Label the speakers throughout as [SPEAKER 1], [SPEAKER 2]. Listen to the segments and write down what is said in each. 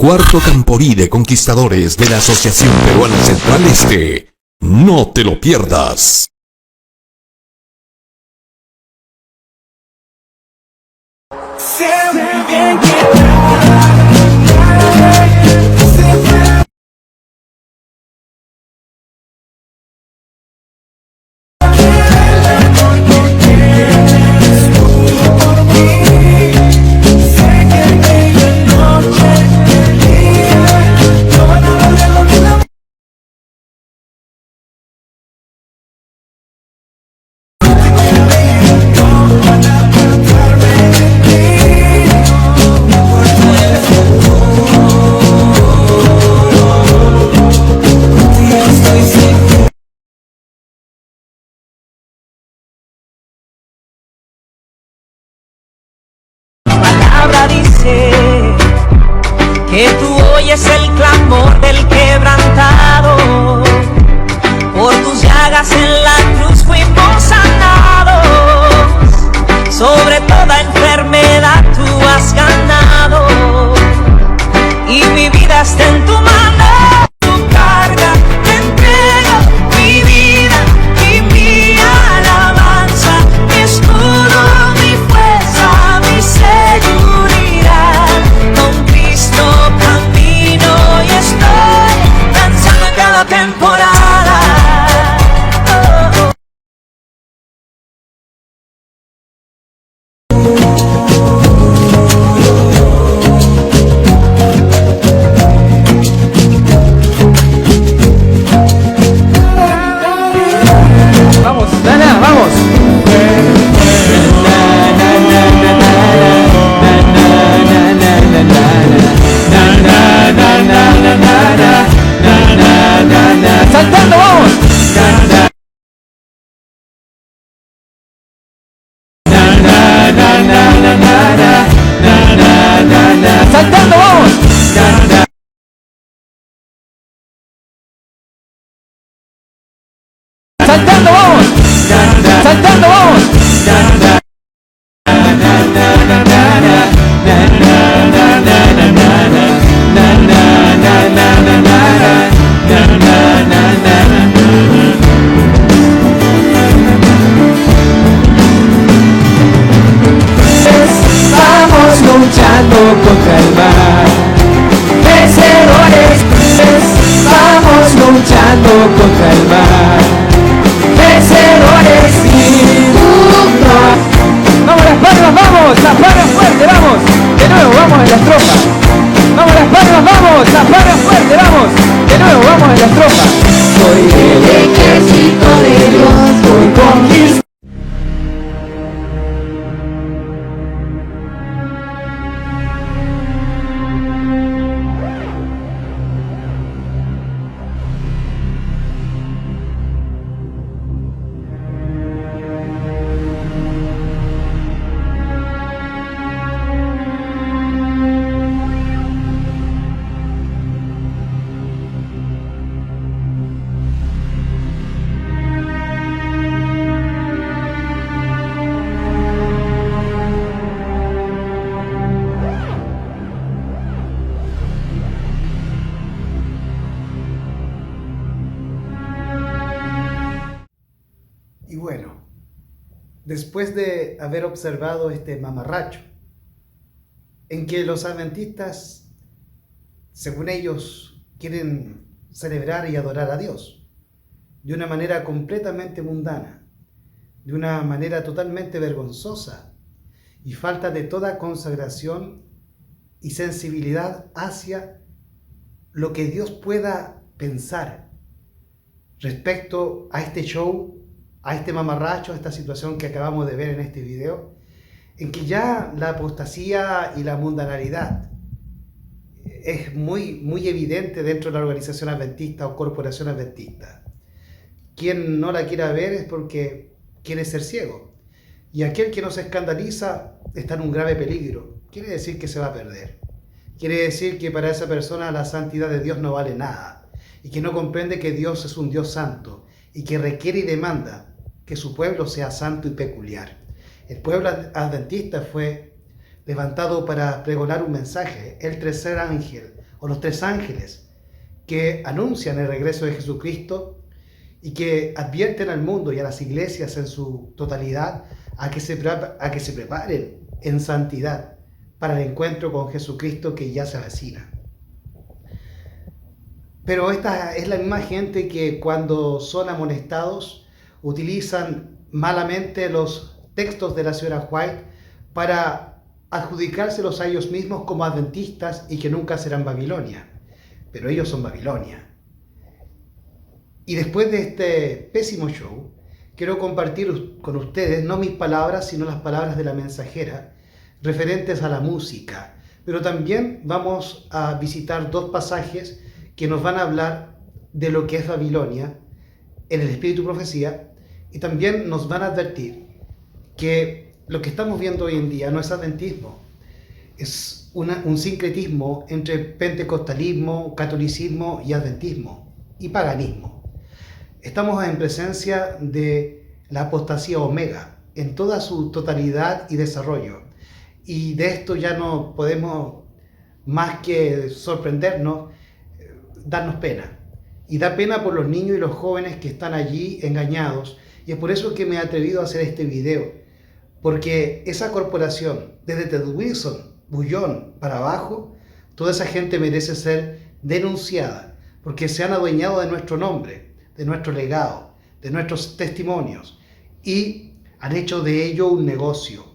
[SPEAKER 1] Cuarto Camporí de Conquistadores de la Asociación Peruana Central Este. No te lo pierdas.
[SPEAKER 2] Dice que tú oyes el clamor del quebrantado, por tus llagas en la cruz fuimos sanados, sobre toda enfermedad tú has ganado, y mi vida está en tu mano, tu carga te entrego, mi vida y mi alabanza, mi escudo, mi fuerza, mi seguridad. Con Cristo camino y estoy danzando en cada temporada.
[SPEAKER 3] Vamos, Dana, vamos. Saltando, vamos. Saltando, vamos. Saltando, vamos. Saltando, vamos. Estamos luchando contra el mal. Vencedores, estamos luchando contra el mal. Vencedores sin duda. Vamos las palmas fuerte, vamos. De nuevo, vamos en la estrofa. Vamos las palmas fuerte, vamos. De nuevo, vamos en la estrofa. Soy del ejército de Dios, voy conquistando.
[SPEAKER 4] Y bueno, después de haber observado este mamarracho, en que los adventistas, según ellos, quieren celebrar y adorar a Dios de una manera completamente mundana, de una manera totalmente vergonzosa y falta de toda consagración y sensibilidad hacia lo que Dios pueda pensar respecto a este show, a este mamarracho, a esta situación que acabamos de ver en este video, en que ya la apostasía y la mundanalidad es muy evidente dentro de la organización adventista o corporación adventista. Quien no la quiera ver es porque quiere ser ciego. Y aquel que no se escandaliza está en un grave peligro. Quiere decir que se va a perder. Quiere decir que para esa persona la santidad de Dios no vale nada. Y que no comprende que Dios es un Dios santo. Y que requiere y demanda que su pueblo sea santo y peculiar. El pueblo adventista fue levantado para pregonar un mensaje, el tercer ángel o los 3 ángeles que anuncian el regreso de Jesucristo y que advierten al mundo y a las iglesias en su totalidad a que se preparen en santidad para el encuentro con Jesucristo que ya se avecina. Pero esta es la misma gente que cuando son amonestados utilizan malamente los textos de la señora White para adjudicárselos a ellos mismos como adventistas y que nunca serán Babilonia. Pero ellos son Babilonia. Y después de este pésimo show, quiero compartir con ustedes no mis palabras, sino las palabras de la mensajera referentes a la música. Pero también vamos a visitar 2 pasajes que nos van a hablar de lo que es Babilonia en el Espíritu Profecía, y también nos van a advertir que lo que estamos viendo hoy en día no es adventismo, es un sincretismo entre pentecostalismo, catolicismo y adventismo y paganismo. Estamos en presencia de la apostasía omega en toda su totalidad y desarrollo, y de esto ya no podemos más que sorprendernos, darnos pena. Y da pena por los niños y los jóvenes que están allí engañados, y es por eso que me he atrevido a hacer este video, porque esa corporación, desde Ted Wilson, Bullón para abajo, toda esa gente merece ser denunciada, porque se han adueñado de nuestro nombre, de nuestro legado, de nuestros testimonios, y han hecho de ello un negocio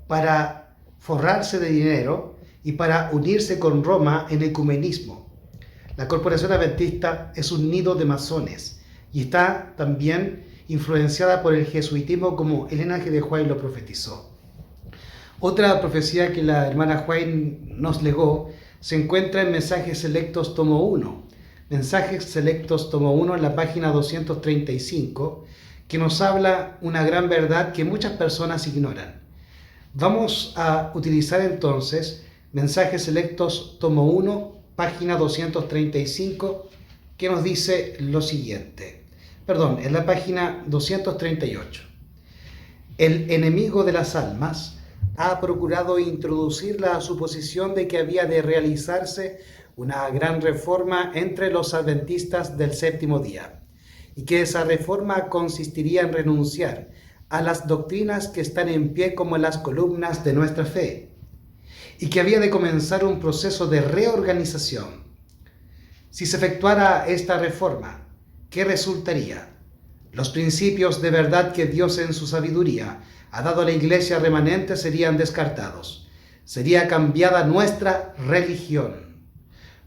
[SPEAKER 4] para forrarse de dinero y para unirse con Roma en ecumenismo. La corporación adventista es un nido de masones y está también influenciada por el jesuitismo, como Elena G. de White lo profetizó. Otra profecía que la hermana White nos legó se encuentra en Mensajes Selectos tomo 1. Mensajes Selectos tomo 1 en la página 235, que nos habla una gran verdad que muchas personas ignoran. Vamos a utilizar entonces Mensajes Selectos tomo 1, página 235, que nos dice lo siguiente. Perdón, en la página 238. El enemigo de las almas ha procurado introducir la suposición de que había de realizarse una gran reforma entre los adventistas del séptimo día, y que esa reforma consistiría en renunciar a las doctrinas que están en pie como las columnas de nuestra fe, y que había de comenzar un proceso de reorganización. Si se efectuara esta reforma, ¿qué resultaría? Los principios de verdad que Dios en su sabiduría ha dado a la iglesia remanente serían descartados. Sería cambiada nuestra religión.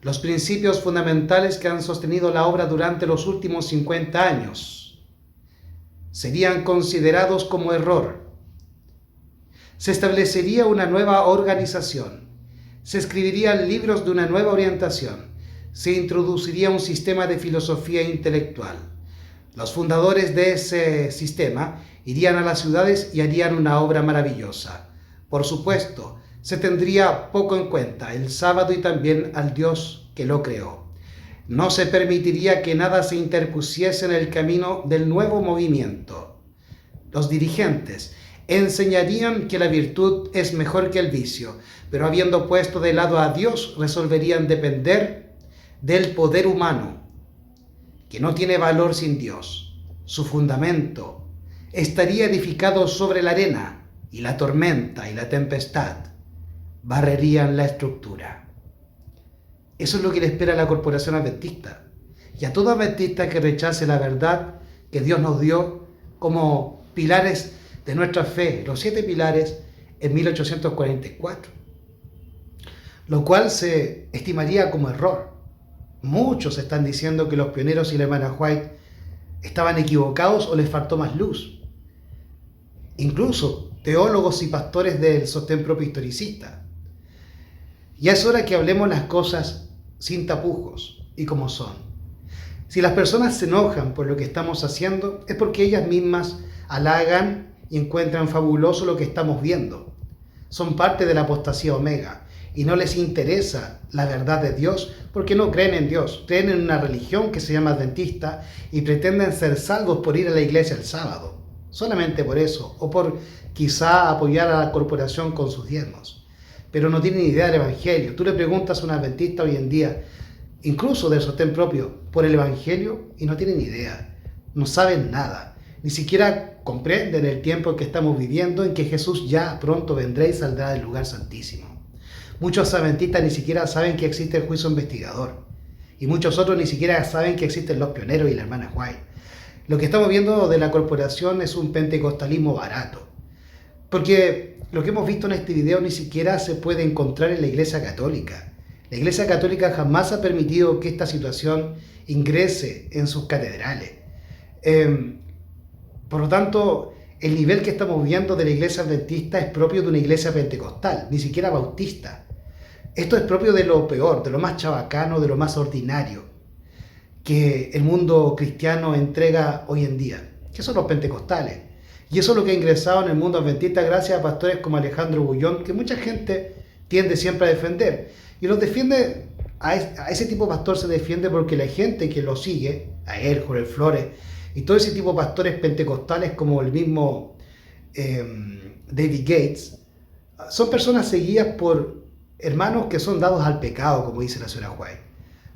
[SPEAKER 4] Los principios fundamentales que han sostenido la obra durante los últimos 50 años serían considerados como error. Se establecería una nueva organización. Se escribirían libros de una nueva orientación. Se introduciría un sistema de filosofía intelectual. Los fundadores de ese sistema irían a las ciudades y harían una obra maravillosa. Por supuesto, se tendría poco en cuenta el sábado y también al Dios que lo creó. No se permitiría que nada se interpusiese en el camino del nuevo movimiento. Los dirigentes enseñarían que la virtud es mejor que el vicio, pero habiendo puesto de lado a Dios, resolverían depender del poder humano, que no tiene valor sin Dios. Su fundamento estaría edificado sobre la arena, y la tormenta y la tempestad barrerían la estructura. Eso es lo que le espera a la corporación adventista, y a todo adventista que rechace la verdad que Dios nos dio como pilares de nuestra fe, los 7 pilares, en 1844, lo cual se estimaría como error. Muchos están diciendo que los pioneros y la hermana White estaban equivocados o les faltó más luz. Incluso teólogos y pastores del sostén propio historicista. Ya es hora que hablemos las cosas sin tapujos y como son. Si las personas se enojan por lo que estamos haciendo, es porque ellas mismas halagan y encuentran fabuloso lo que estamos viendo. Son parte de la apostasía omega y no les interesa la verdad de Dios porque no creen en Dios. Creen en una religión que se llama adventista y pretenden ser salvos por ir a la iglesia el sábado. Solamente por eso, o por quizá apoyar a la corporación con sus diezmos. pero no tienen idea del Evangelio. Tú le preguntas a un adventista hoy en día, incluso del sostén propio, por el Evangelio, y no tienen idea, no saben nada, ni siquiera comprenden el tiempo en que estamos viviendo, en que Jesús ya pronto vendrá y saldrá del lugar santísimo. Muchos adventistas ni siquiera saben que existe el juicio investigador, y muchos otros ni siquiera saben que existen los pioneros y la hermana White. Lo que estamos viendo de la corporación es un pentecostalismo barato, porque lo que hemos visto en este video ni siquiera se puede encontrar en la Iglesia Católica. La Iglesia Católica jamás ha permitido que esta situación ingrese en sus catedrales. Por lo tanto, el nivel que estamos viendo de la Iglesia Adventista es propio de una iglesia pentecostal, ni siquiera bautista. Esto es propio de lo peor, de lo más chabacano, de lo más ordinario que el mundo cristiano entrega hoy en día, que son los pentecostales. Y eso es lo que ha ingresado en el mundo adventista gracias a pastores como Alejandro Bullón, que mucha gente tiende siempre a defender. Y los defiende, a ese tipo de pastor se defiende porque la gente que lo sigue, a él, Jorge Flores, y todo ese tipo de pastores pentecostales como el mismo David Gates, son personas seguidas por hermanos que son dados al pecado, como dice la señora White.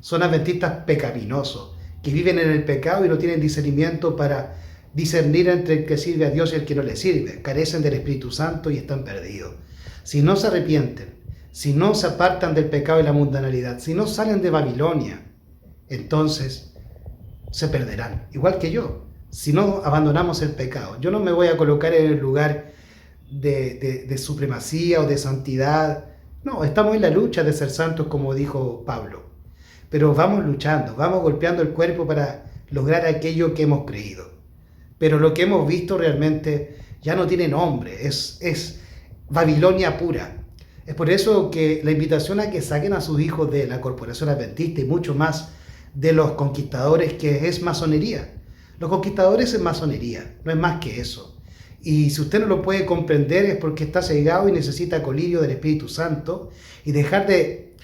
[SPEAKER 4] Son adventistas pecaminosos, que viven en el pecado y no tienen discernimiento para discernir entre el que sirve a Dios y el que no le sirve. Carecen del Espíritu Santo y están perdidos. Si no se arrepienten, si no se apartan del pecado y la mundanalidad, si no salen de Babilonia, entonces se perderán. Igual que yo, si no abandonamos el pecado. Yo no me voy a colocar en el lugar de supremacía o de santidad. No, estamos en la lucha de ser santos, como dijo Pablo. Pero vamos luchando, vamos golpeando el cuerpo para lograr aquello que hemos creído. Pero lo que hemos visto realmente ya no tiene nombre, es Babilonia pura. Es por eso que la invitación a que saquen a sus hijos de la corporación adventista y mucho más de los conquistadores, que es masonería. Los conquistadores es masonería, no es más que eso. Y si usted no lo puede comprender es porque está cegado y necesita colirio del Espíritu Santo y dejar de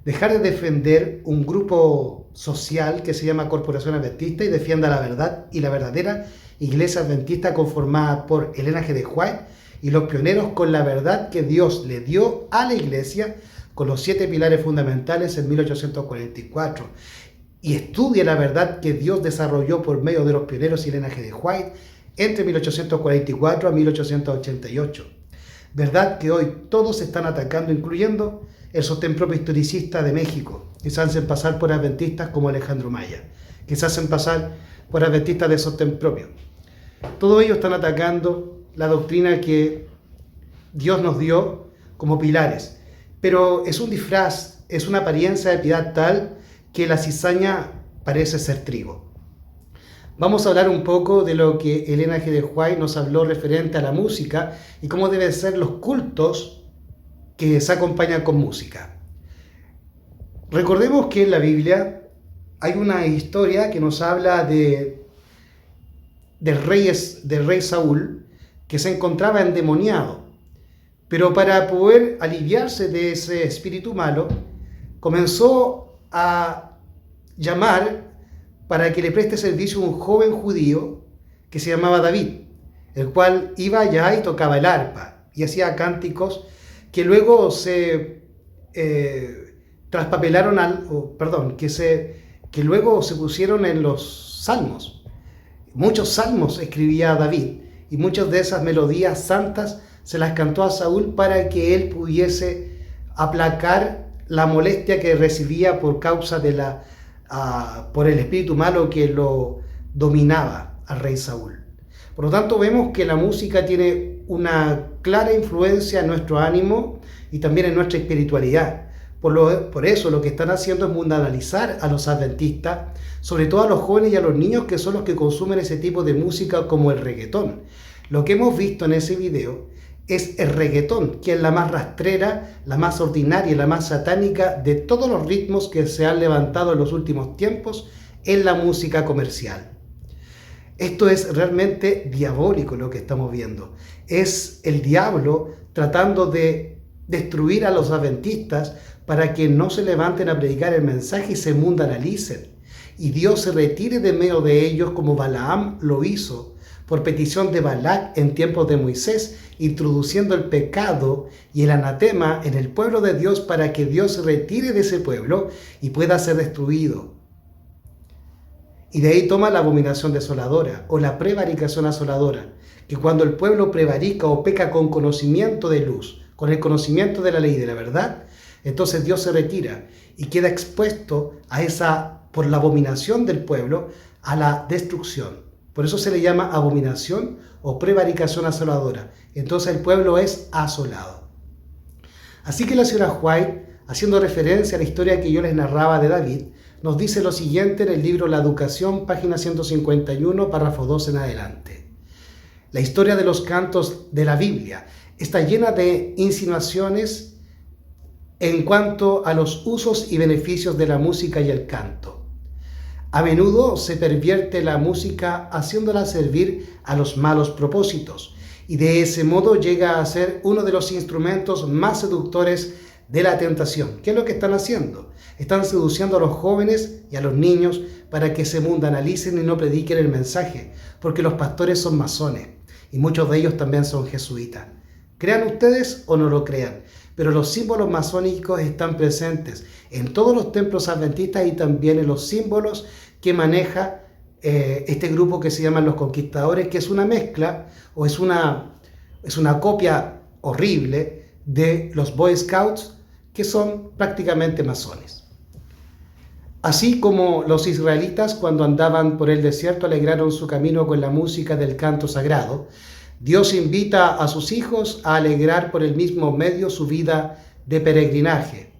[SPEAKER 4] defender un grupo social que se llama Corporación Adventista y defienda la verdad y la verdadera Iglesia Adventista conformada por Elena G. de White y los pioneros con la verdad que Dios le dio a la Iglesia con los 7 pilares fundamentales en 1844. Y estudia la verdad que Dios desarrolló por medio de los pioneros y Elena G. de White entre 1844 a 1888. Verdad que hoy todos están atacando, incluyendo el sostén propio historicista de México, que se hacen pasar por adventistas como Alejandro Maya, que se hacen pasar por adventistas de sostén propio. Todos ellos están atacando la doctrina que Dios nos dio como pilares, pero es un disfraz, es una apariencia de piedad tal que la cizaña parece ser trigo. Vamos a hablar un poco de lo que Elena G. de White nos habló referente a la música y cómo deben ser los cultos que se acompañan con música. Recordemos que en la Biblia hay una historia que nos habla del rey Saúl, que se encontraba endemoniado, pero para poder aliviarse de ese espíritu malo, comenzó a llamar para que le preste servicio a un joven judío que se llamaba David, el cual iba allá y tocaba el arpa y hacía cánticos que luego se traspapelaron que luego se pusieron en los salmos. Muchos salmos escribía David y muchas de esas melodías santas se las cantó a Saúl para que él pudiese aplacar la molestia que recibía por causa de por el espíritu malo que lo dominaba al rey Saúl. Por lo tanto, vemos que la música tiene una clara influencia en nuestro ánimo y también en nuestra espiritualidad. Por eso lo que están haciendo es mundanalizar a los adventistas, sobre todo a los jóvenes y a los niños, que son los que consumen ese tipo de música como el reggaetón. Lo que hemos visto en ese video es el reggaetón, que es la más rastrera, la más ordinaria y la más satánica de todos los ritmos que se han levantado en los últimos tiempos en la música comercial. Esto es realmente diabólico lo que estamos viendo. Es el diablo tratando de destruir a los adventistas para que no se levanten a predicar el mensaje y se mundanalicen. Y Dios se retire de medio de ellos como Balaam lo hizo por petición de Balac en tiempos de Moisés, introduciendo el pecado y el anatema en el pueblo de Dios para que Dios se retire de ese pueblo y pueda ser destruido. Y de ahí toma la abominación desoladora o la prevaricación asoladora, que cuando el pueblo prevarica o peca con conocimiento de luz, con el conocimiento de la ley y de la verdad, entonces Dios se retira y queda expuesto por la abominación del pueblo, a la destrucción. Por eso se le llama abominación o prevaricación asoladora. Entonces el pueblo es asolado. Así que la señora White, haciendo referencia a la historia que yo les narraba de David, nos dice lo siguiente en el libro La Educación, página 151, párrafo 2 en adelante. La historia de los cantos de la Biblia está llena de insinuaciones en cuanto a los usos y beneficios de la música y el canto. A menudo se pervierte la música haciéndola servir a los malos propósitos y de ese modo llega a ser uno de los instrumentos más seductores de la tentación. ¿Qué es lo que están haciendo? Están seduciendo a los jóvenes y a los niños para que se mundanalicen y no prediquen el mensaje, porque los pastores son masones y muchos de ellos también son jesuitas. Crean ustedes o no lo crean, pero los símbolos masónicos están presentes en todos los templos adventistas y también en los símbolos que maneja este grupo que se llaman los conquistadores, que es una mezcla o es una copia horrible de los Boy Scouts, que son prácticamente masones. Así como los israelitas cuando andaban por el desierto alegraron su camino con la música del canto sagrado, Dios invita a sus hijos a alegrar por el mismo medio su vida de peregrinaje.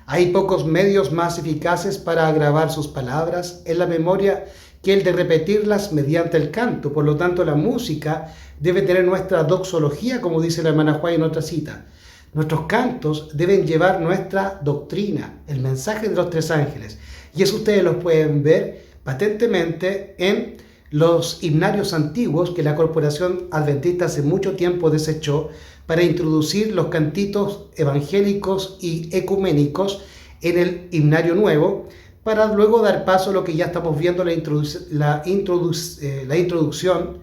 [SPEAKER 4] Hay pocos medios más eficaces para grabar sus palabras en la memoria que el de repetirlas mediante el canto. Por lo tanto, la música debe tener nuestra doxología, como dice la hermana Juárez en otra cita. Nuestros cantos deben llevar nuestra doctrina, el mensaje de los tres ángeles. Y eso ustedes lo pueden ver patentemente en los himnarios antiguos que la Corporación Adventista hace mucho tiempo desechó para introducir los cantitos evangélicos y ecuménicos en el himnario nuevo, para luego dar paso a lo que ya estamos viendo, la introducción,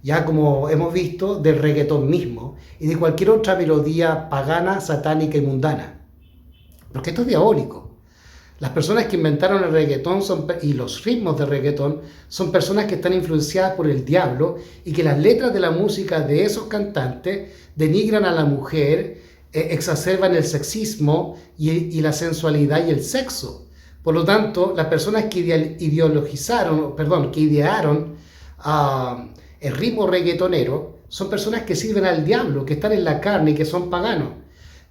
[SPEAKER 4] ya como hemos visto, del reggaetón mismo y de cualquier otra melodía pagana, satánica y mundana. Porque esto es diabólico. Las personas que inventaron el reggaetón y los ritmos de reggaetón son personas que están influenciadas por el diablo y que las letras de la música de esos cantantes denigran a la mujer, exacerban el sexismo y la sensualidad y el sexo. Por lo tanto, las personas que idearon el ritmo reggaetonero son personas que sirven al diablo, que están en la carne y que son paganos.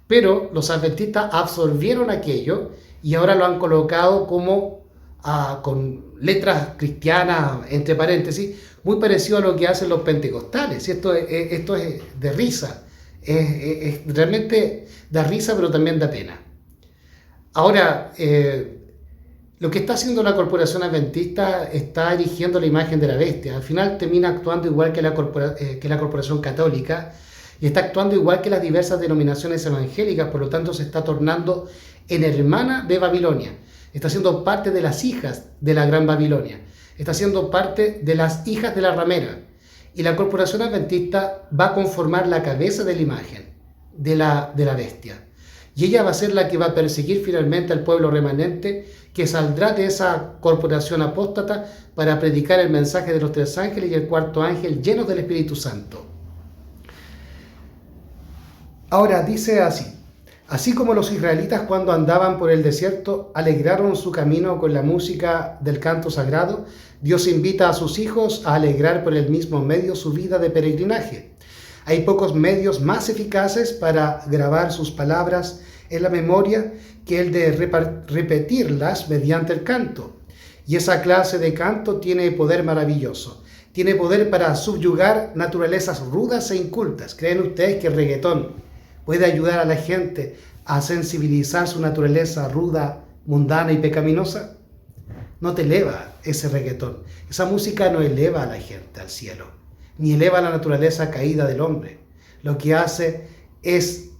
[SPEAKER 4] Pero los adventistas absorbieron aquello y ahora lo han colocado como con letras cristianas, entre paréntesis, muy parecido a lo que hacen los pentecostales. Esto es de risa, realmente da risa, pero también da pena. Ahora, lo que está haciendo la Corporación Adventista está erigiendo la imagen de la bestia. Al final termina actuando igual que la Corporación Católica y está actuando igual que las diversas denominaciones evangélicas, por lo tanto se está tornando en hermana de Babilonia. Está siendo parte de las hijas de la Gran Babilonia. Está siendo parte de las hijas de la ramera. Y la Corporación Adventista va a conformar la cabeza de la imagen de la bestia. Y ella va a ser la que va a perseguir finalmente al pueblo remanente que saldrá de esa corporación apóstata para predicar el mensaje de los tres ángeles y el cuarto ángel llenos del Espíritu Santo. Ahora dice así como los israelitas cuando andaban por el desierto alegraron su camino con la música del canto sagrado, Dios invita a sus hijos a alegrar por el mismo medio su vida de peregrinaje. Hay pocos medios más eficaces para grabar sus palabras en la memoria que el de repetirlas mediante el canto. Y esa clase de canto tiene poder maravilloso. Tiene poder para subyugar naturalezas rudas e incultas. ¿Creen ustedes que el reggaetón puede ayudar a la gente a sensibilizar su naturaleza ruda, mundana y pecaminosa? No te eleva ese reggaetón. Esa música no eleva a la gente al cielo, ni eleva la naturaleza caída del hombre. Lo que hace es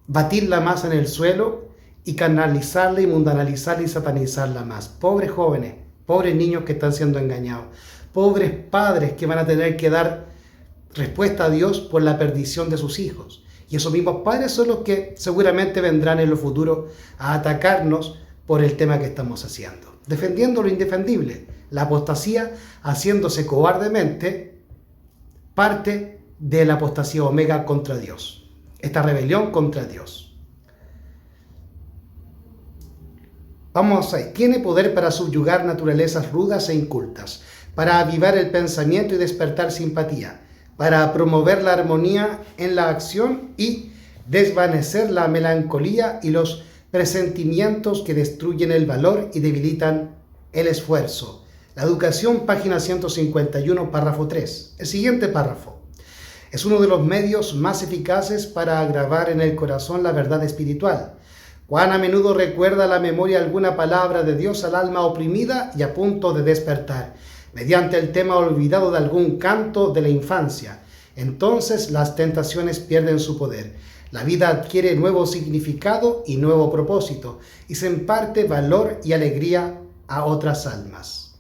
[SPEAKER 4] batirla más en el suelo y canalizarla y mundanalizarla y satanizarla más. Pobres jóvenes, pobres niños que están siendo engañados, pobres padres que van a tener que dar respuesta a Dios por la perdición de sus hijos. Y esos mismos padres son los que seguramente vendrán en lo futuro a atacarnos por el tema que estamos haciendo, defendiendo lo indefendible, la apostasía, haciéndose cobardemente parte de la apostasía omega contra Dios, esta rebelión contra Dios. Vamos ahí. Tiene poder para subyugar naturalezas rudas e incultas, para avivar el pensamiento y despertar simpatía, para promover la armonía en la acción y desvanecer la melancolía y los presentimientos que destruyen el valor y debilitan el esfuerzo. La educación, página 151, párrafo 3. El siguiente párrafo. Es uno de los medios más eficaces para grabar en el corazón la verdad espiritual. Cuán a menudo recuerda la memoria alguna palabra de Dios al alma oprimida y a punto de despertar, mediante el tema olvidado de algún canto de la infancia. Entonces las tentaciones pierden su poder. La vida adquiere nuevo significado y nuevo propósito, y se imparte valor y alegría a otras almas.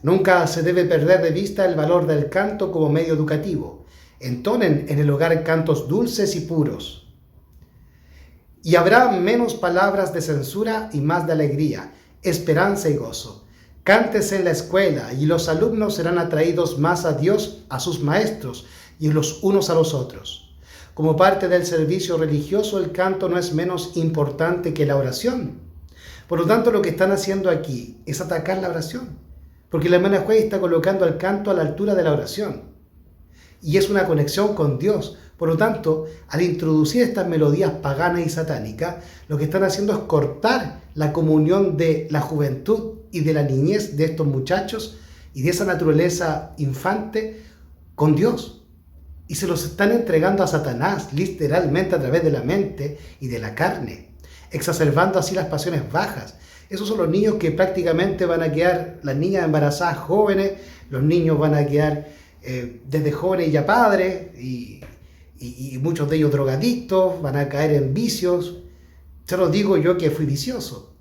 [SPEAKER 4] Nunca se debe perder de vista el valor del canto como medio educativo. Entonen en el hogar cantos dulces y puros. Y habrá menos palabras de censura y más de alegría, esperanza y gozo. Cántese en la escuela y los alumnos serán atraídos más a Dios, a sus maestros y los unos a los otros. Como parte del servicio religioso, el canto no es menos importante que la oración. Por lo tanto, lo que están haciendo aquí es atacar la oración, porque la hermana Juez está colocando el canto a la altura de la oración. Y es una conexión con Dios. Por lo tanto, al introducir estas melodías paganas y satánicas, lo que están haciendo es cortar la comunión de la juventud y de la niñez de estos muchachos y de esa naturaleza infante con Dios. Y se los están entregando a Satanás, literalmente a través de la mente y de la carne, exacerbando así las pasiones bajas. Esos son los niños que prácticamente van a quedar, las niñas embarazadas jóvenes, los niños van a quedar desde jóvenes ya padres y muchos de ellos drogadictos, van a caer en vicios. Se los digo yo que fui vicioso.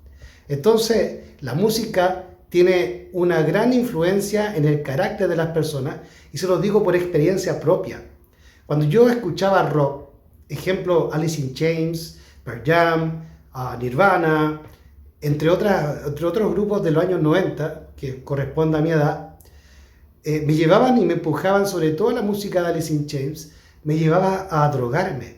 [SPEAKER 4] Entonces, la música tiene una gran influencia en el carácter de las personas y se los digo por experiencia propia. Cuando yo escuchaba rock, ejemplo Alice in Chains, Pearl Jam, Nirvana, entre otros grupos de los años 90, que corresponde a mi edad, me llevaban y me empujaban, sobre todo la música de Alice in Chains, me llevaba a drogarme.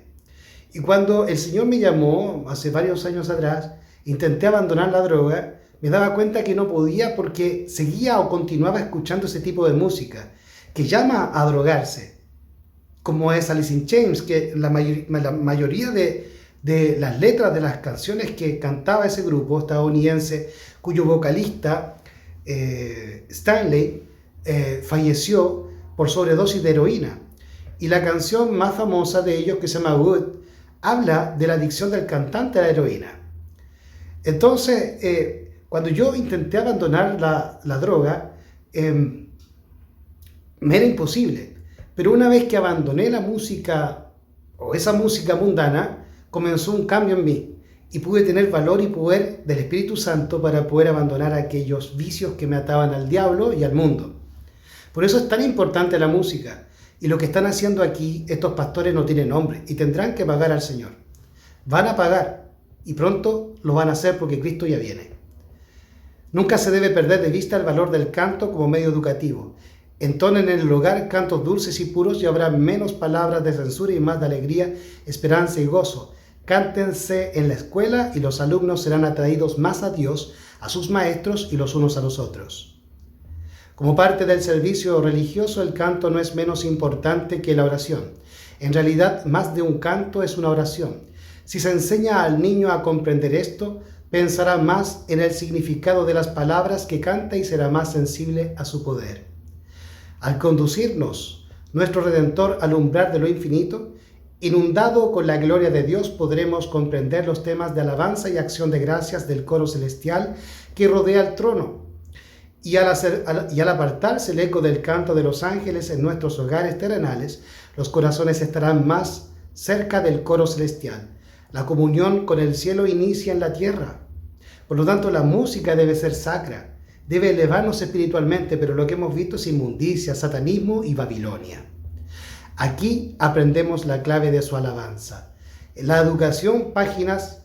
[SPEAKER 4] Y cuando el Señor me llamó, hace varios años atrás, intenté abandonar la droga, me daba cuenta que no podía porque seguía o continuaba escuchando ese tipo de música que llama a drogarse, como es Alice in Chains, que la mayoría de las letras de las canciones que cantaba ese grupo estadounidense, cuyo vocalista Stanley falleció por sobredosis de heroína. Y la canción más famosa de ellos, que se llama Wood, habla de la adicción del cantante a la heroína. Entonces, cuando yo intenté abandonar la droga, me era imposible. Pero una vez que abandoné la música, o esa música mundana, comenzó un cambio en mí. Y pude tener valor y poder del Espíritu Santo para poder abandonar aquellos vicios que me ataban al diablo y al mundo. Por eso es tan importante la música. Y lo que están haciendo aquí, estos pastores no tienen nombre y tendrán que pagar al Señor. Van a pagar y pronto lo van a hacer porque Cristo ya viene. Nunca se debe perder de vista el valor del canto como medio educativo. Entonen en el hogar cantos dulces y puros y habrá menos palabras de censura y más de alegría, esperanza y gozo. Cántense en la escuela y los alumnos serán atraídos más a Dios, a sus maestros y los unos a los otros. Como parte del servicio religioso, el canto no es menos importante que la oración. En realidad, más de un canto es una oración. Si se enseña al niño a comprender esto, pensará más en el significado de las palabras que canta y será más sensible a su poder. Al conducirnos nuestro Redentor al umbral de lo infinito, inundado con la gloria de Dios, podremos comprender los temas de alabanza y acción de gracias del coro celestial que rodea el trono. Y al apartarse el eco del canto de los ángeles en nuestros hogares terrenales, los corazones estarán más cerca del coro celestial. La comunión con el cielo inicia en la tierra. Por lo tanto, la música debe ser sacra. debe elevarnos espiritualmente, pero lo que hemos visto es inmundicia, satanismo y Babilonia. Aquí aprendemos la clave de su alabanza. La educación, páginas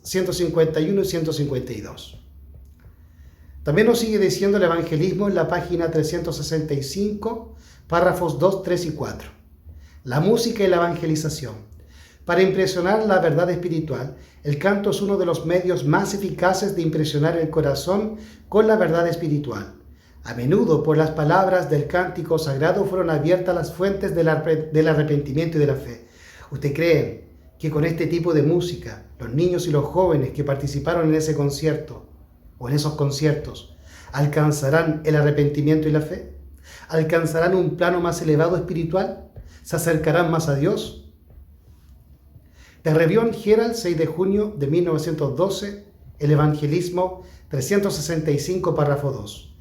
[SPEAKER 4] 151 y 152. También nos sigue diciendo el evangelismo en la página 365, párrafos 2, 3 y 4. La música y la evangelización. Para impresionar la verdad espiritual, el canto es uno de los medios más eficaces de impresionar el corazón con la verdad espiritual. A menudo, por las palabras del cántico sagrado, fueron abiertas las fuentes del arrepentimiento y de la fe. ¿Usted cree que con este tipo de música, los niños y los jóvenes que participaron en ese concierto o en esos conciertos, alcanzarán el arrepentimiento y la fe? ¿Alcanzarán un plano más elevado espiritual? ¿Se acercarán más a Dios? The Review and Herald, 6 de junio de 1912, el Evangelismo 365, párrafo 2.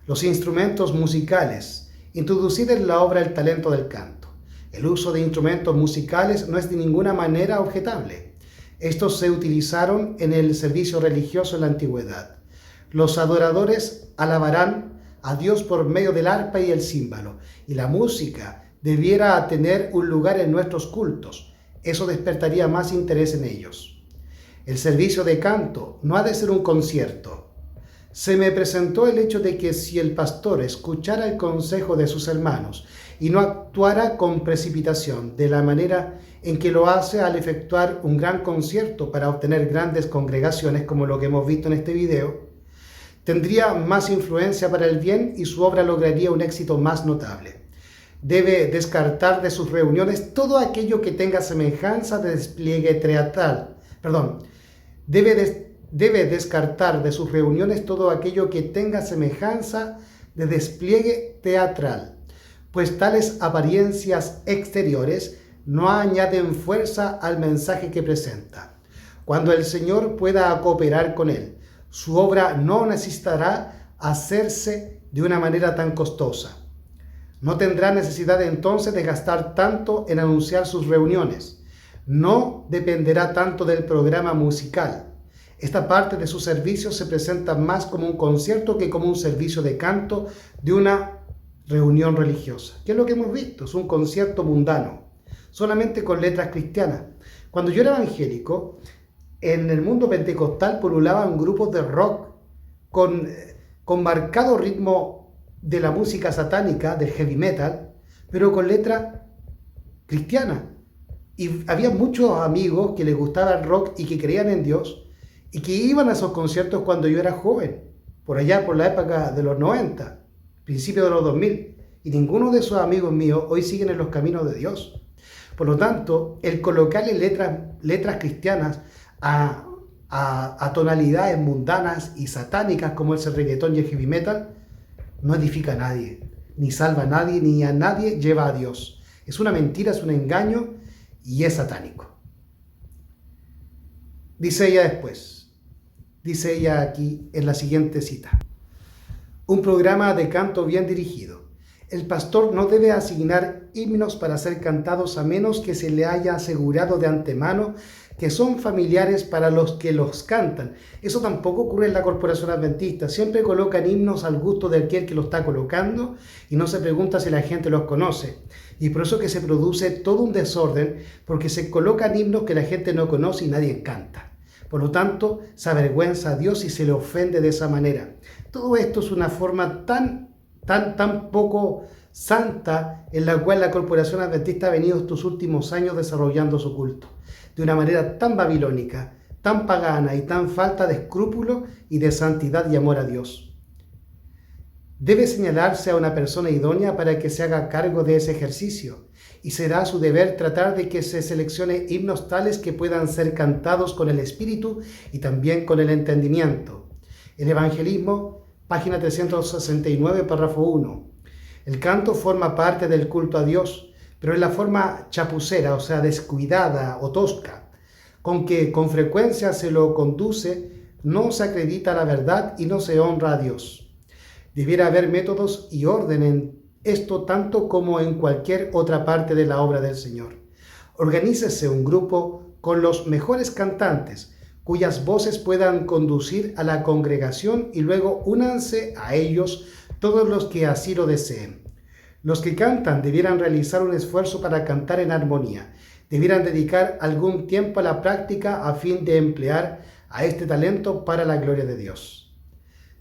[SPEAKER 4] Los instrumentos musicales, introducida en la obra El talento del canto. El uso de instrumentos musicales no es de ninguna manera objetable. Estos se utilizaron en el servicio religioso en la antigüedad. Los adoradores alabarán a Dios por medio del arpa y el címbalo, y la música debiera tener un lugar en nuestros cultos. Eso despertaría más interés en ellos. El servicio de canto no ha de ser un concierto. Se me presentó el hecho de que si el pastor escuchara el consejo de sus hermanos y no actuara con precipitación de la manera en que lo hace al efectuar un gran concierto para obtener grandes congregaciones, como lo que hemos visto en este video, tendría más influencia para el bien y su obra lograría un éxito más notable. Debe descartar de sus reuniones todo aquello que tenga semejanza de despliegue teatral. Debe descartar de sus reuniones todo aquello que tenga semejanza de despliegue teatral, pues tales apariencias exteriores no añaden fuerza al mensaje que presenta. Cuando el Señor pueda cooperar con él, su obra no necesitará hacerse de una manera tan costosa. No tendrá necesidad entonces de gastar tanto en anunciar sus reuniones. No dependerá tanto del programa musical. Esta parte de su servicio se presenta más como un concierto que como un servicio de canto de una reunión religiosa. ¿Qué es lo que hemos visto? Es un concierto mundano, solamente con letras cristianas. Cuando yo era evangélico, en el mundo pentecostal pululaban grupos de rock con marcado ritmo de la música satánica, del heavy metal, pero con letra cristiana. Y había muchos amigos que les gustaba el rock y que creían en Dios y que iban a esos conciertos cuando yo era joven, por allá por la época de los 90, principios de los 2000. Y ninguno de esos amigos míos hoy siguen en los caminos de Dios. Por lo tanto, el colocarle letras cristianas a tonalidades mundanas y satánicas como es el reggaetón y el heavy metal, no edifica a nadie, ni salva a nadie, ni a nadie lleva a Dios. Es una mentira, es un engaño y es satánico. Dice ella aquí en la siguiente cita: un programa de canto bien dirigido. El pastor no debe asignar himnos para ser cantados a menos que se le haya asegurado de antemano que son familiares para los que los cantan. Eso tampoco ocurre en la Corporación Adventista. Siempre colocan himnos al gusto de aquel que lo está colocando y no se pregunta si la gente los conoce. Y por eso que se produce todo un desorden, porque se colocan himnos que la gente no conoce y nadie canta. Por lo tanto, se avergüenza a Dios y se le ofende de esa manera. Todo esto es una forma tan poco santa en la cual la Corporación Adventista ha venido estos últimos años desarrollando su culto, de una manera tan babilónica, tan pagana y tan falta de escrúpulo y de santidad y amor a Dios. Debe señalarse a una persona idónea para que se haga cargo de ese ejercicio, y será su deber tratar de que se seleccione himnos tales que puedan ser cantados con el espíritu y también con el entendimiento. El Evangelismo, página 369, párrafo 1. El canto forma parte del culto a Dios, pero en la forma chapucera, o sea, descuidada o tosca, con que con frecuencia se lo conduce, no se acredita la verdad y no se honra a Dios. Debiera haber métodos y orden en esto tanto como en cualquier otra parte de la obra del Señor. Organícese un grupo con los mejores cantantes, cuyas voces puedan conducir a la congregación y luego únanse a ellos todos los que así lo deseen. Los que cantan debieran realizar un esfuerzo para cantar en armonía. Debieran dedicar algún tiempo a la práctica a fin de emplear a este talento para la gloria de Dios.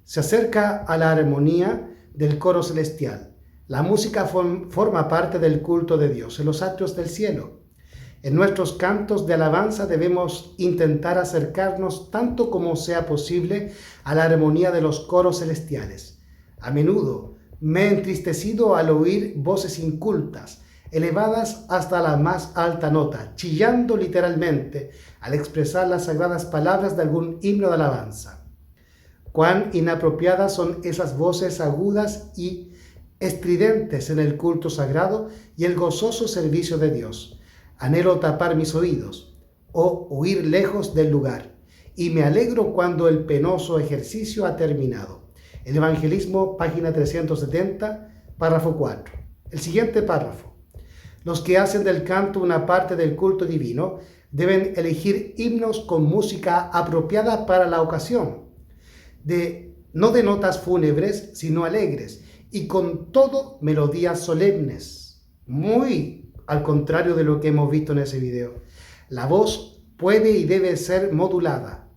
[SPEAKER 4] Se acerca a la armonía del coro celestial. La música forma parte del culto de Dios en los atrios del cielo. En nuestros cantos de alabanza debemos intentar acercarnos tanto como sea posible a la armonía de los coros celestiales. A menudo me he entristecido al oír voces incultas, elevadas hasta la más alta nota, chillando literalmente al expresar las sagradas palabras de algún himno de alabanza. Cuán inapropiadas son esas voces agudas y estridentes en el culto sagrado y el gozoso servicio de Dios. Anhelo tapar mis oídos o huir lejos del lugar, y me alegro cuando el penoso ejercicio ha terminado. El Evangelismo, página 370, párrafo 4. El siguiente párrafo. Los que hacen del canto una parte del culto divino deben elegir himnos con música apropiada para la ocasión, no de notas fúnebres, sino alegres, y con todo melodías solemnes, muy al contrario de lo que hemos visto en ese video. La voz puede y debe ser modulada,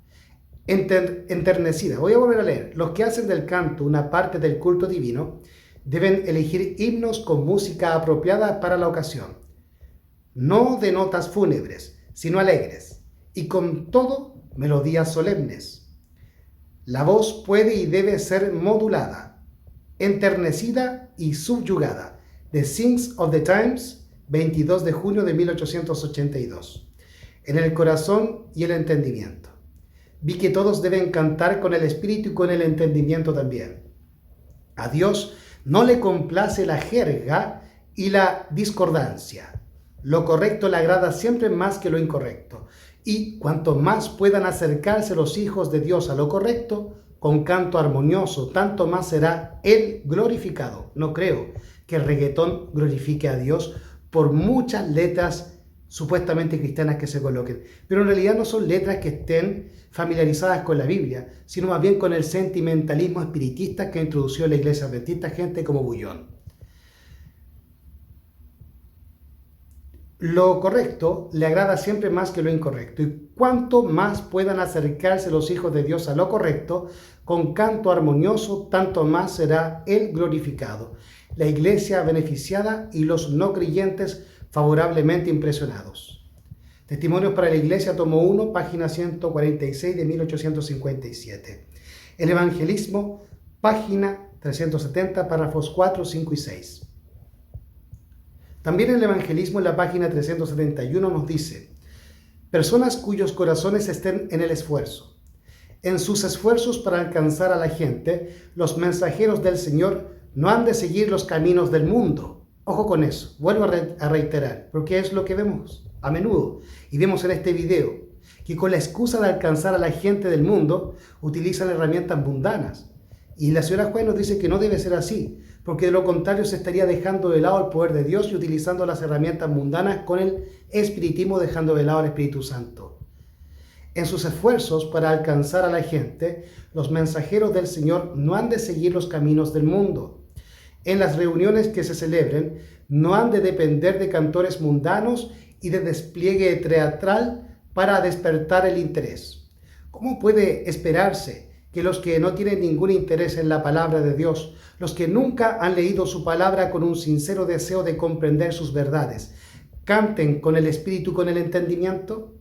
[SPEAKER 4] enternecida. Voy a volver a leer. Los que hacen del canto una parte del culto divino deben elegir himnos con música apropiada para la ocasión, no de notas fúnebres, sino alegres, y con todo melodías solemnes. La voz puede y debe ser modulada, enternecida y subyugada. The Signs of the Times, 22 de junio de 1882. En el corazón y el entendimiento. Vi que todos deben cantar con el espíritu y con el entendimiento también. A Dios no le complace la jerga y la discordancia. Lo correcto le agrada siempre más que lo incorrecto. Y cuanto más puedan acercarse los hijos de Dios a lo correcto, con canto armonioso, tanto más será Él glorificado. No creo que el reggaetón glorifique a Dios por muchas letras supuestamente cristianas que se coloquen, pero en realidad no son letras que estén familiarizadas con la Biblia, sino más bien con el sentimentalismo espiritista que introdució la iglesia adventista, gente como Bullón. Lo correcto le agrada siempre más que lo incorrecto, y cuanto más puedan acercarse los hijos de Dios a lo correcto, con canto armonioso, tanto más será Él glorificado, la iglesia beneficiada y los no creyentes favorablemente impresionados. Testimonios para la Iglesia, tomo 1, página 146 de 1857. El Evangelismo, página 370, párrafos 4, 5 y 6. También el Evangelismo, en la página 371, nos dice: personas cuyos corazones estén en el esfuerzo. En sus esfuerzos para alcanzar a la gente, los mensajeros del Señor no han de seguir los caminos del mundo. Ojo con eso, vuelvo a reiterar, porque es lo que vemos a menudo y vemos en este video, que con la excusa de alcanzar a la gente del mundo utilizan herramientas mundanas. Y la señora Juez nos dice que no debe ser así, porque de lo contrario se estaría dejando de lado el poder de Dios y utilizando las herramientas mundanas con el espiritismo, dejando de lado al Espíritu Santo. En sus esfuerzos para alcanzar a la gente, los mensajeros del Señor no han de seguir los caminos del mundo. En las reuniones que se celebren, no han de depender de cantores mundanos y de despliegue teatral para despertar el interés. ¿Cómo puede esperarse que los que no tienen ningún interés en la palabra de Dios, los que nunca han leído su palabra con un sincero deseo de comprender sus verdades, canten con el espíritu y con el entendimiento?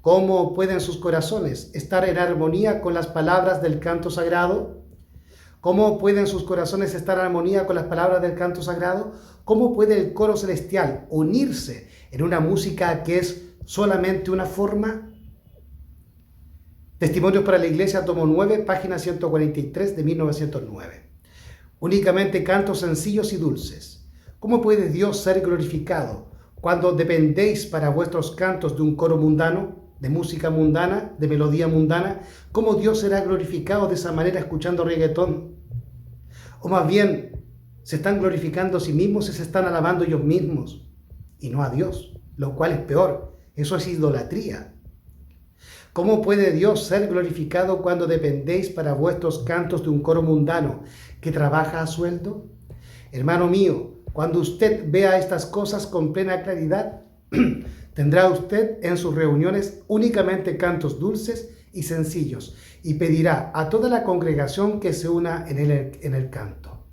[SPEAKER 4] ¿Cómo pueden sus corazones estar en armonía con las palabras del canto sagrado? ¿Cómo pueden sus corazones estar en armonía con las palabras del canto sagrado? ¿Cómo puede el coro celestial unirse en una música que es solamente una forma? Testimonios para la Iglesia, tomo 9, página 143 de 1909. Únicamente cantos sencillos y dulces. ¿Cómo puede Dios ser glorificado cuando dependéis para vuestros cantos de un coro mundano, de música mundana, de melodía mundana? ¿Cómo Dios será glorificado de esa manera escuchando reggaetón? O más bien, se están glorificando a sí mismos y se están alabando ellos mismos y no a Dios, lo cual es peor. Eso es idolatría. ¿Cómo puede Dios ser glorificado cuando dependéis para vuestros cantos de un coro mundano que trabaja a sueldo? Hermano mío, cuando usted vea estas cosas con plena claridad, tendrá usted en sus reuniones únicamente cantos dulces y sencillos, y pedirá a toda la congregación que se una en el canto.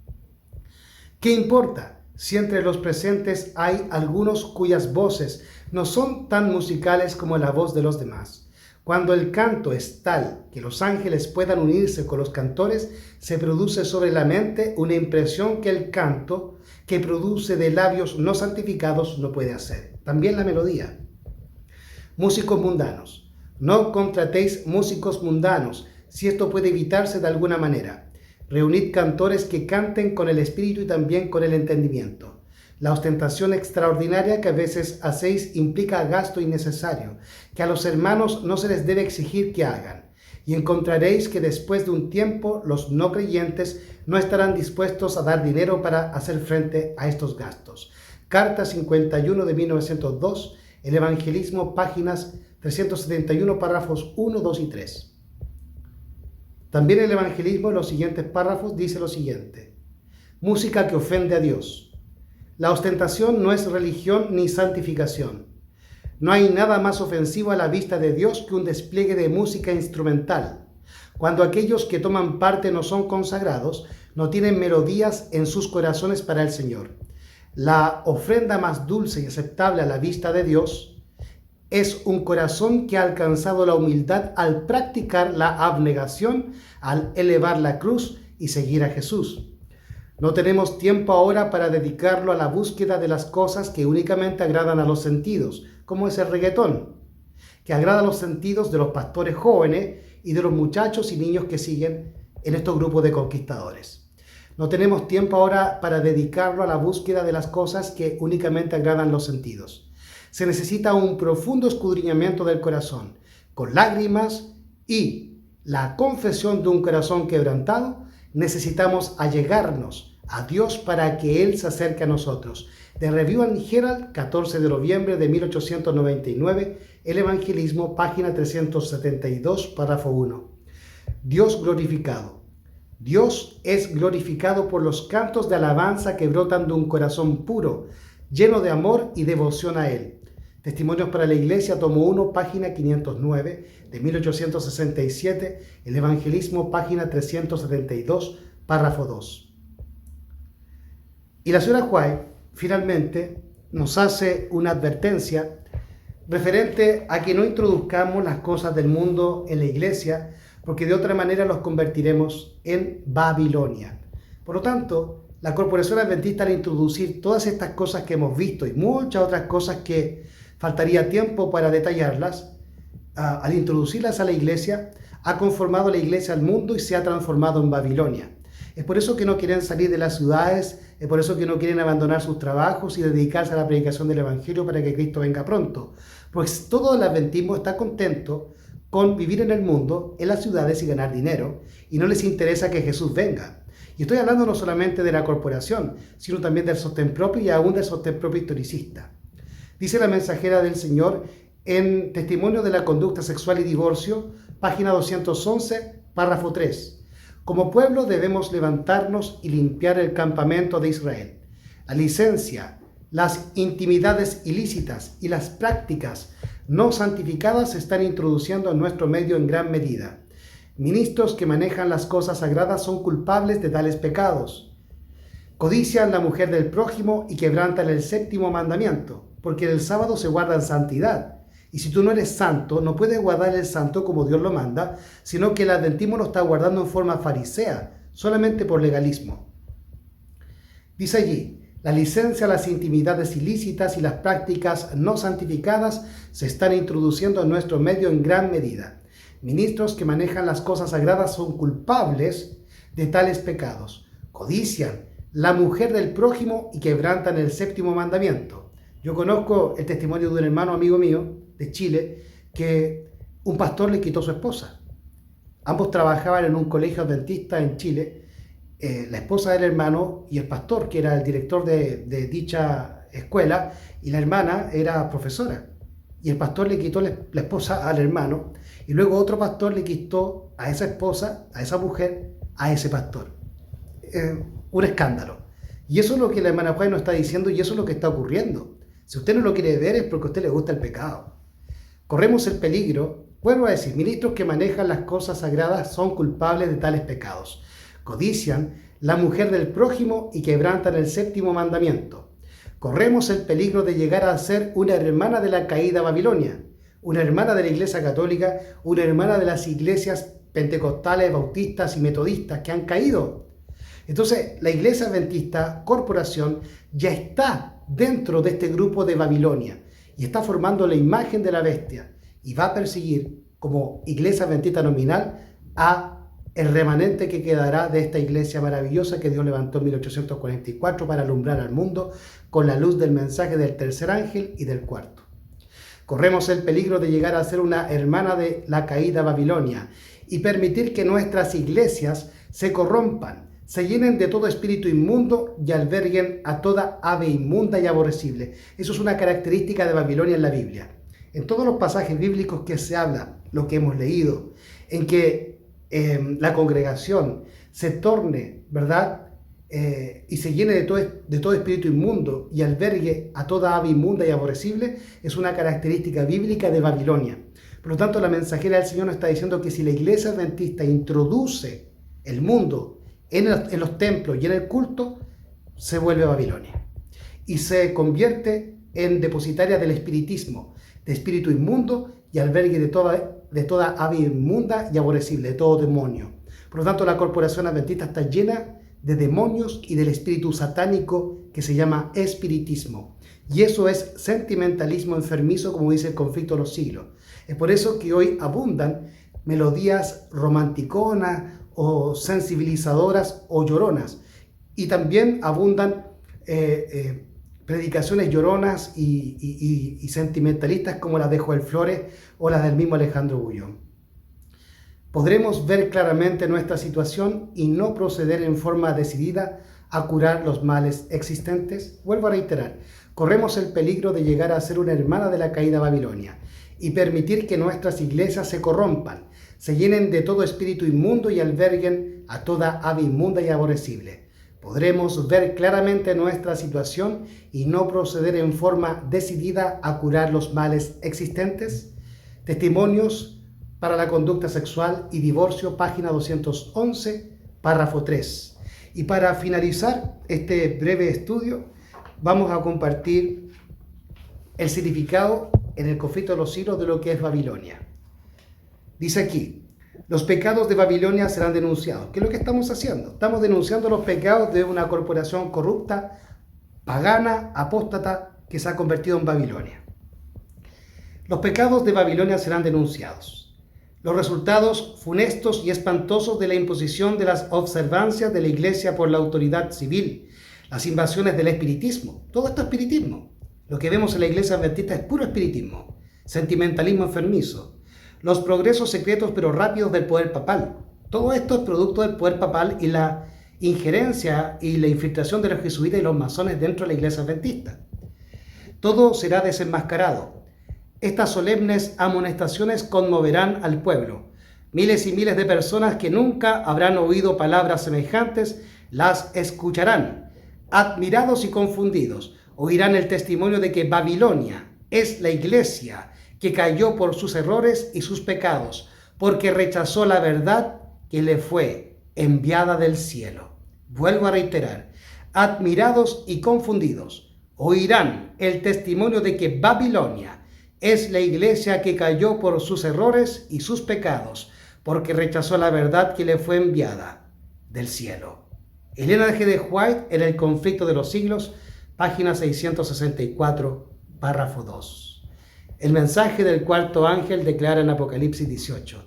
[SPEAKER 4] ¿Qué importa si entre los presentes hay algunos cuyas voces no son tan musicales como la voz de los demás? Cuando el canto es tal que los ángeles puedan unirse con los cantores, se produce sobre la mente una impresión que el canto, que produce de labios no santificados, no puede hacer. También la melodía. Músicos mundanos. No contratéis músicos mundanos, si esto puede evitarse de alguna manera. Reunid cantores que canten con el espíritu y también con el entendimiento. La ostentación extraordinaria que a veces hacéis implica gasto innecesario, que a los hermanos no se les debe exigir que hagan. Y encontraréis que después de un tiempo los no creyentes no estarán dispuestos a dar dinero para hacer frente a estos gastos. Carta 51 de 1902, El Evangelismo, páginas 371, párrafos 1, 2 y 3. También el Evangelismo, en los siguientes párrafos, dice lo siguiente: música que ofende a Dios. La ostentación no es religión ni santificación. No hay nada más ofensivo a la vista de Dios que un despliegue de música instrumental. Cuando aquellos que toman parte no son consagrados, no tienen melodías en sus corazones para el Señor. La ofrenda más dulce y aceptable a la vista de Dios es un corazón que ha alcanzado la humildad al practicar la abnegación, al elevar la cruz y seguir a Jesús. No tenemos tiempo ahora para dedicarlo a la búsqueda de las cosas que únicamente agradan a los sentidos, como es el reggaetón, que agrada a los sentidos de los pastores jóvenes y de los muchachos y niños que siguen en estos grupos de conquistadores. No tenemos tiempo ahora para dedicarlo a la búsqueda de las cosas que únicamente agradan los sentidos. Se necesita un profundo escudriñamiento del corazón, con lágrimas y la confesión de un corazón quebrantado. Necesitamos allegarnos a Dios para que Él se acerque a nosotros. De Review and Herald, 14 de noviembre de 1899, El Evangelismo, página 372, párrafo 1. Dios glorificado. Dios es glorificado por los cantos de alabanza que brotan de un corazón puro, lleno de amor y devoción a Él. Testimonios para la Iglesia, tomo 1, página 509, de 1867, El Evangelismo, página 372, párrafo 2. Y la señora White, finalmente, nos hace una advertencia referente a que no introduzcamos las cosas del mundo en la Iglesia, porque de otra manera los convertiremos en Babilonia. Por lo tanto, la Corporación Adventista, al introducir todas estas cosas que hemos visto y muchas otras cosas que faltaría tiempo para detallarlas, al introducirlas a la Iglesia, ha conformado la Iglesia al mundo y se ha transformado en Babilonia. Es por eso que no quieren salir de las ciudades, es por eso que no quieren abandonar sus trabajos y dedicarse a la predicación del Evangelio para que Cristo venga pronto. Pues todo el adventismo está contento con vivir en el mundo, en las ciudades y ganar dinero, y no les interesa que Jesús venga. Y estoy hablando no solamente de la corporación, sino también del sostén propio y aún del sostén propio historicista. Dice la mensajera del Señor en Testimonio de la Conducta Sexual y Divorcio, página 211, párrafo 3. Como pueblo debemos levantarnos y limpiar el campamento de Israel. La licencia, las intimidades ilícitas y las prácticas no santificadas se están introduciendo en nuestro medio en gran medida. Ministros que manejan las cosas sagradas son culpables de tales pecados. Codician la mujer del prójimo y quebrantan el séptimo mandamiento, porque el sábado se guarda en santidad. Y si tú no eres santo, no puedes guardar el santo como Dios lo manda, sino que el adventismo lo está guardando en forma farisea, solamente por legalismo. Dice allí: la licencia a las intimidades ilícitas y las prácticas no santificadas se están introduciendo en nuestro medio en gran medida. Ministros que manejan las cosas sagradas son culpables de tales pecados. Codician la mujer del prójimo y quebrantan el séptimo mandamiento. Yo conozco el testimonio de un hermano amigo mío de Chile que un pastor le quitó a su esposa. Ambos trabajaban en un colegio adventista en Chile. La esposa del hermano y el pastor, que era el director de dicha escuela, y la hermana era profesora. y el pastor le quitó la esposa al hermano, y luego otro pastor le quitó a esa esposa, a esa mujer, a ese pastor. Un escándalo. Y eso es lo que la hermana Juárez nos está diciendo, y eso es lo que está ocurriendo. Si usted no lo quiere ver es porque a usted le gusta el pecado. Corremos el peligro, vuelvo a decir, ministros que manejan las cosas sagradas son culpables de tales pecados. Codician la mujer del prójimo y quebrantan el 7º mandamiento. Corremos el peligro de llegar a ser una hermana de la caída Babilonia, una hermana de la Iglesia Católica, una hermana de las iglesias pentecostales, bautistas y metodistas que han caído. Entonces, la Iglesia Adventista, corporación, ya está dentro de este grupo de Babilonia y está formando la imagen de la bestia y va a perseguir como Iglesia Adventista nominal a el remanente que quedará de esta iglesia maravillosa que Dios levantó en 1844 para alumbrar al mundo con la luz del mensaje del tercer ángel y del cuarto. Corremos el peligro de llegar a ser una hermana de la caída Babilonia y permitir que nuestras iglesias se corrompan, se llenen de todo espíritu inmundo y alberguen a toda ave inmunda y aborrecible. Eso es una característica de Babilonia en la Biblia. En todos los pasajes bíblicos que se habla, lo que hemos leído, en que la congregación se torne, ¿verdad? Y se llene de todo espíritu inmundo y albergue a toda ave inmunda y aborrecible, es una característica bíblica de Babilonia. Por lo tanto, la mensajera del Señor nos está diciendo que si la iglesia adventista introduce el mundo en los templos y en el culto, se vuelve Babilonia y se convierte en depositaria del espiritismo, de espíritu inmundo y albergue de toda ave inmunda y aborrecible, de todo demonio. Por lo tanto, la corporación adventista está llena de demonios y del espíritu satánico que se llama espiritismo. Y eso es sentimentalismo enfermizo, como dice el Conflicto de los Siglos. Es por eso que hoy abundan melodías romanticonas o sensibilizadoras o lloronas. Y también abundan predicaciones lloronas y sentimentalistas como las de Joel Flores o las del mismo Alejandro Bullón. Podremos ver claramente nuestra situación y no proceder en forma decidida a curar los males existentes. Vuelvo a reiterar, corremos el peligro de llegar a ser una hermana de la caída Babilonia y permitir que nuestras iglesias se corrompan, se llenen de todo espíritu inmundo y alberguen a toda ave inmunda y aborrecible. Podremos ver claramente nuestra situación y no proceder en forma decidida a curar los males existentes. Testimonios para la conducta sexual y divorcio, página 211, párrafo 3. Y para finalizar este breve estudio, vamos a compartir el significado en el Conflicto de los Siglos de lo que es Babilonia. Dice aquí: los pecados de Babilonia serán denunciados. ¿Qué es lo que estamos haciendo? Estamos denunciando los pecados de una corporación corrupta, pagana, apóstata, que se ha convertido en Babilonia. Los pecados de Babilonia serán denunciados. Los resultados funestos y espantosos de la imposición de las observancias de la Iglesia por la autoridad civil, las invasiones del espiritismo, todo esto es espiritismo. Lo que vemos en la Iglesia Adventista es puro espiritismo, sentimentalismo enfermizo. Los progresos secretos pero rápidos del poder papal. Todo esto es producto del poder papal y la injerencia y la infiltración de los jesuitas y los masones dentro de la Iglesia Adventista. Todo será desenmascarado. Estas solemnes amonestaciones conmoverán al pueblo. Miles y miles de personas que nunca habrán oído palabras semejantes las escucharán. Admirados y confundidos, oirán el testimonio de que Babilonia es la iglesia que cayó por sus errores y sus pecados, porque rechazó la verdad que le fue enviada del cielo. Vuelvo a reiterar, admirados y confundidos, oirán el testimonio de que Babilonia es la iglesia que cayó por sus errores y sus pecados, porque rechazó la verdad que le fue enviada del cielo. Elena G. de White en el Conflicto de los Siglos, página 664, párrafo 2. El mensaje del cuarto ángel declara en Apocalipsis 18: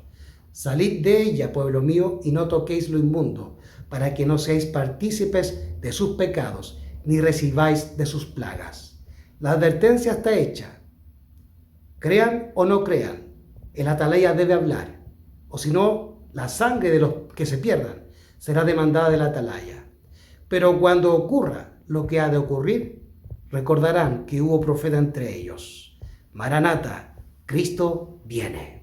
[SPEAKER 4] salid de ella, pueblo mío, y no toquéis lo inmundo, para que no seáis partícipes de sus pecados, ni recibáis de sus plagas. La advertencia está hecha. Crean o no crean, el atalaya debe hablar, o si no, la sangre de los que se pierdan será demandada del atalaya. Pero cuando ocurra lo que ha de ocurrir, recordarán que hubo profeta entre ellos. Maranata, Cristo viene.